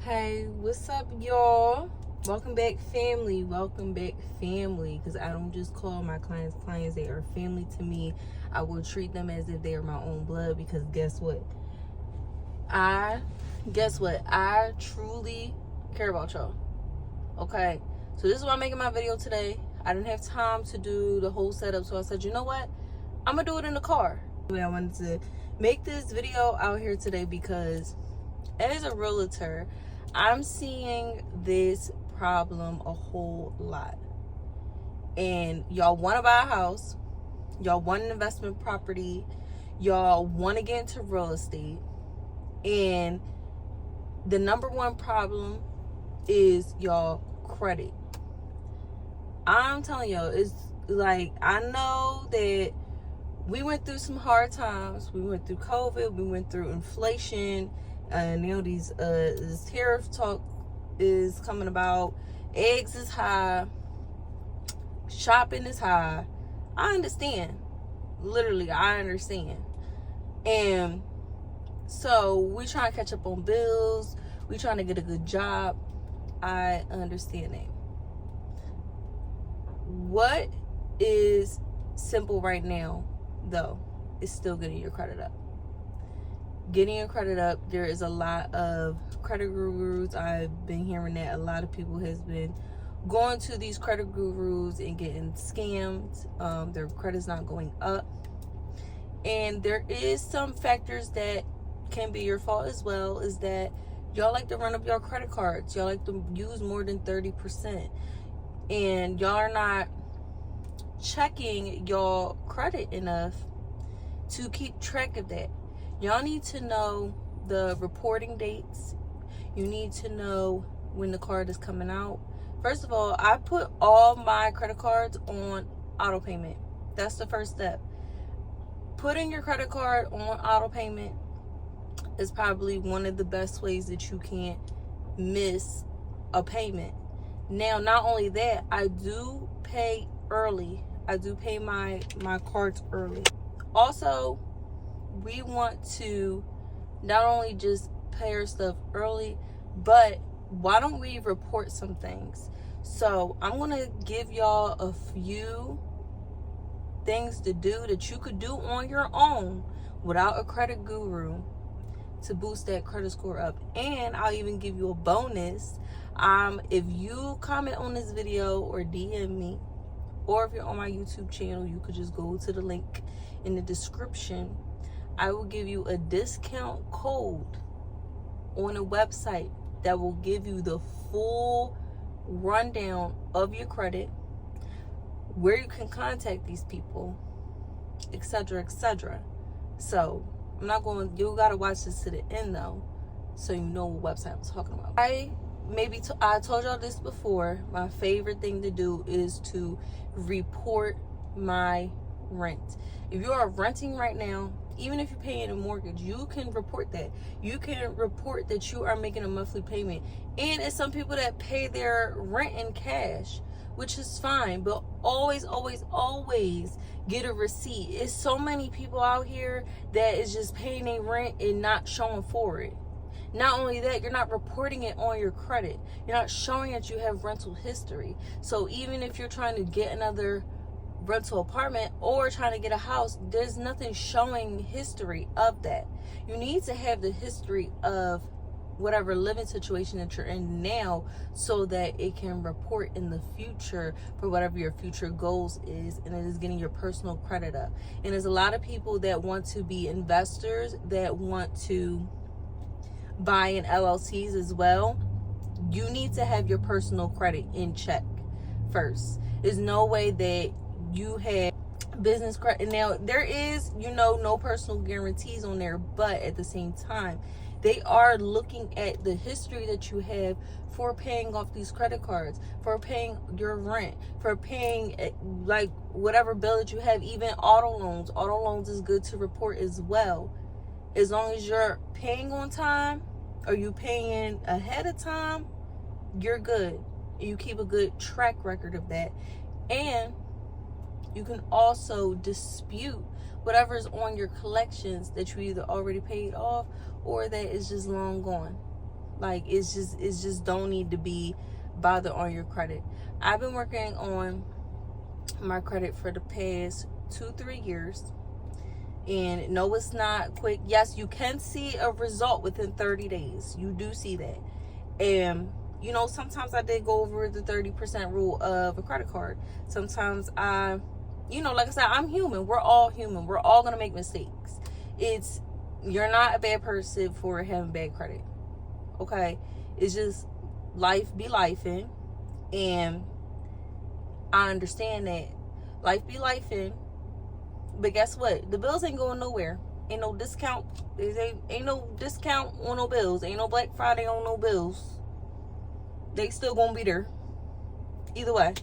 Hey, what's up, y'all? Welcome back, family. Welcome back, family. Because I don't just call my clients. They are family to me. I will treat them as if they are my own blood. Because guess what? I truly care about y'all. Okay? So this is why I'm making my video today. I didn't have time to do the whole setup. So I said, you know what? I'm going to do it in the car. I wanted to make this video out here today because as a realtor, I'm seeing this problem a whole lot. And y'all want to buy a house, y'all want an investment property, y'all want to get into real estate, and the number one problem is y'all credit. I'm telling y'all, it's like, I know that we went through some hard times. We went through COVID, we went through inflation, now this tariff talk is coming about. Eggs is high, shopping is high. I understand. Literally, I understand. And so we trying to catch up on bills. We trying to get a good job. I understand that. What is simple right now, though, is still getting your credit up. Getting your credit up. There is a lot of credit gurus. I've been hearing that a lot of people has been going to these credit gurus and getting scammed. Their credit's not going up. And there is some factors that can be your fault as well, is that y'all like to run up your credit cards. Y'all like to use more than 30%. And y'all are not checking your credit enough to keep track of that. Y'all need to know the reporting dates. You need to know when the card is coming out. First of all, I put all my credit cards on auto payment. That's the first step. Putting your credit card on auto payment is probably one of the best ways that you can't miss a payment. Now, not only that, I do pay early. I do pay my cards early. Also, we want to not only just pay our stuff early, but why don't we report some things? So I'm going to give y'all a few things to do that you could do on your own without a credit guru to boost that credit score up. And I'll even give you a bonus. If you comment on this video or DM me, or if you're on my YouTube channel, you could just go to the link in the description. I will give you a discount code on a website that will give you the full rundown of your credit, where you can contact these people, etc., etc. So you gotta watch this to the end though, so you know what website I'm talking about. I told y'all this before. My favorite thing to do is to report my rent. If you are renting right now, even if you're paying a mortgage, you can report that. You can report that you are making a monthly payment. And it's some people that pay their rent in cash, which is fine, but always, always, always get a receipt. It's so many people out here that is just paying their rent and not showing for it. Not only that, you're not reporting it on your credit. You're not showing that you have rental history. So even if you're trying to get another rental apartment or trying to get a house, there's nothing showing history of that. You need to have the history of whatever living situation that you're in now, so that it can report in the future for whatever your future goals is, and it is getting your personal credit up. And there's a lot of people that want to be investors, that want to buy in LLCs as well. You need to have your personal credit in check first. There's no way that you have business credit. Now, there is, no personal guarantees on there, but at the same time, they are looking at the history that you have for paying off these credit cards, for paying your rent, for paying like whatever bill that you have, even auto loans. Auto loans is good to report as well. As long as you're paying on time or you paying ahead of time, you're good. You keep a good track record of that. And you can also dispute whatever's on your collections that you either already paid off or that is just long gone. Like, it's just don't need to be bothered on your credit. I've been working on my credit for the past 2-3 years, and no, it's not quick. Yes, you can see a result within 30 days. You do see that. And you know, sometimes I did go over the 30% rule of a credit card. Sometimes you know, like I said, I'm human. We're all human. We're all gonna make mistakes. You're not a bad person for having bad credit. Okay? It's just life be lifing, and I understand that life be lifing. But guess what? The bills ain't going nowhere. Ain't no discount. Ain't no discount on no bills. Ain't no Black Friday on no bills. They still gonna be there. Either way.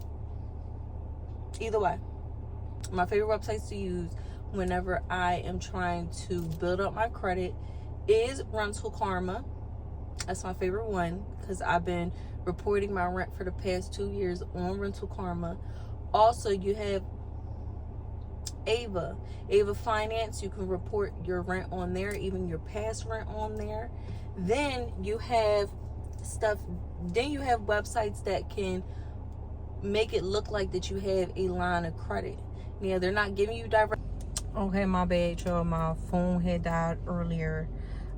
My favorite websites to use whenever I am trying to build up my credit is Rental Karma. That's my favorite one because I've been reporting my rent for the past 2 years on Rental Karma. Also, you have Ava Finance. You can report your rent on there, even your past rent on there. Then you have websites that can make it look like that you have a line of credit. Yeah, they're not giving you direct. Okay, my bad, y'all. My phone had died earlier.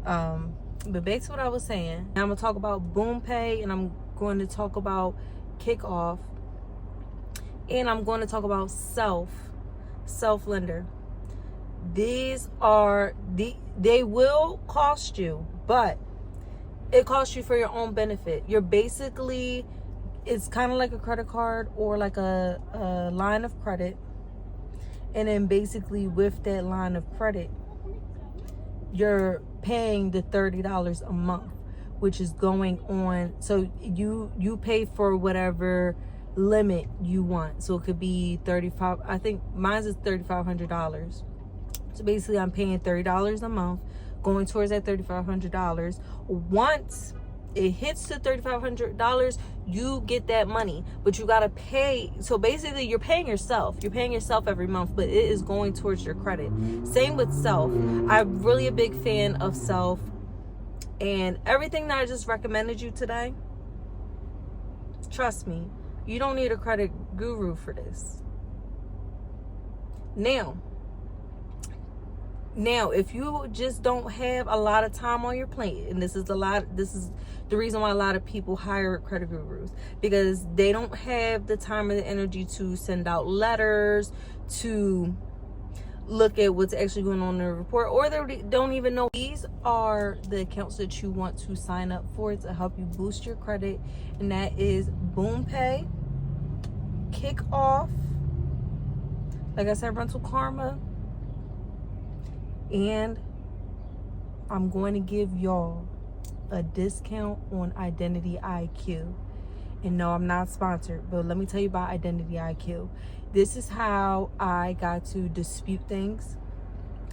But back to what I was saying. Now I'm gonna talk about Boom Pay, and I'm going to talk about Kickoff, and I'm going to talk about Self Lender. These are they will cost you, but it costs you for your own benefit. You're basically, it's kind of like a credit card or like a line of credit. And then basically with that line of credit, you're paying the $30 a month, which is going on. So you pay for whatever limit you want. So it could be $35. I think mine is $3,500. So basically I'm paying $30 a month, going towards that $3,500. Once it hits the $3,500, you get that money, but you gotta pay. So basically you're paying yourself every month, but it is going towards your credit. Same with Self. I'm really a big fan of Self, and everything that I just recommended you today, trust me, you don't need a credit guru for this. Now, if you just don't have a lot of time on your plate, and this is the reason why a lot of people hire credit gurus, because they don't have the time or the energy to send out letters, to look at what's actually going on in the report, or they don't even know. These are the accounts that you want to sign up for to help you boost your credit, and that is Boom Pay, Kickoff, like I said, Rental Karma. And I'm going to give y'all a discount on Identity IQ. And no, I'm not sponsored, but let me tell you about Identity IQ. This is how I got to dispute things.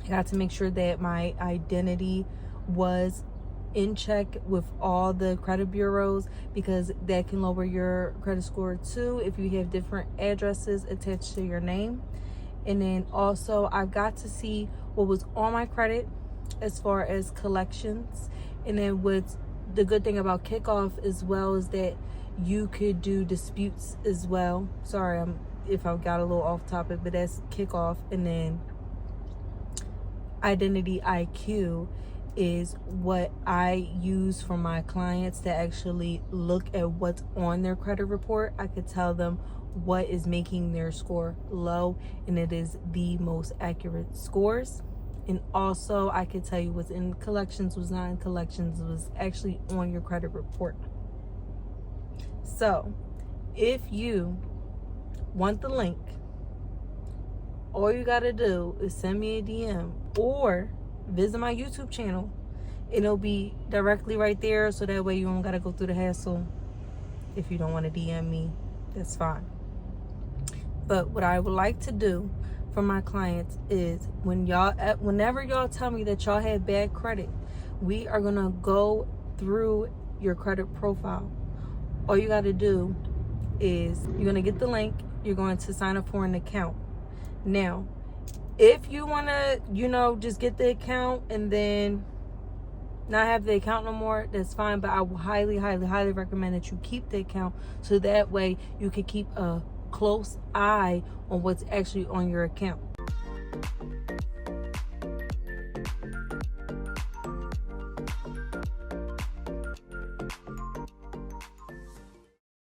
I got to make sure that my identity was in check with all the credit bureaus, because that can lower your credit score too if you have different addresses attached to your name. And then also I've got to see what was on my credit as far as collections. And then what's the good thing about Kickoff as well is that you could do disputes as well. Sorry if I got a little off topic, but that's Kickoff. And then Identity IQ is what I use for my clients to actually look at what's on their credit report. I could tell them what is making their score low, and it is the most accurate scores. And also I could tell you what's in collections, what's not in collections, was actually on your credit report. So if you want the link, all you gotta do is send me a DM or visit my YouTube channel. It'll be directly right there, so that way you don't gotta go through the hassle. If you don't want to DM me, that's fine. But what I would like to do for my clients is whenever y'all tell me that y'all have bad credit, we are gonna go through your credit profile. All you got to do is you're gonna get the link. You're going to sign up for an account. Now, if you want to, just get the account and then not have the account no more, that's fine, but I will highly, highly, highly recommend that you keep the account, so that way you can keep a close eye on what's actually on your account.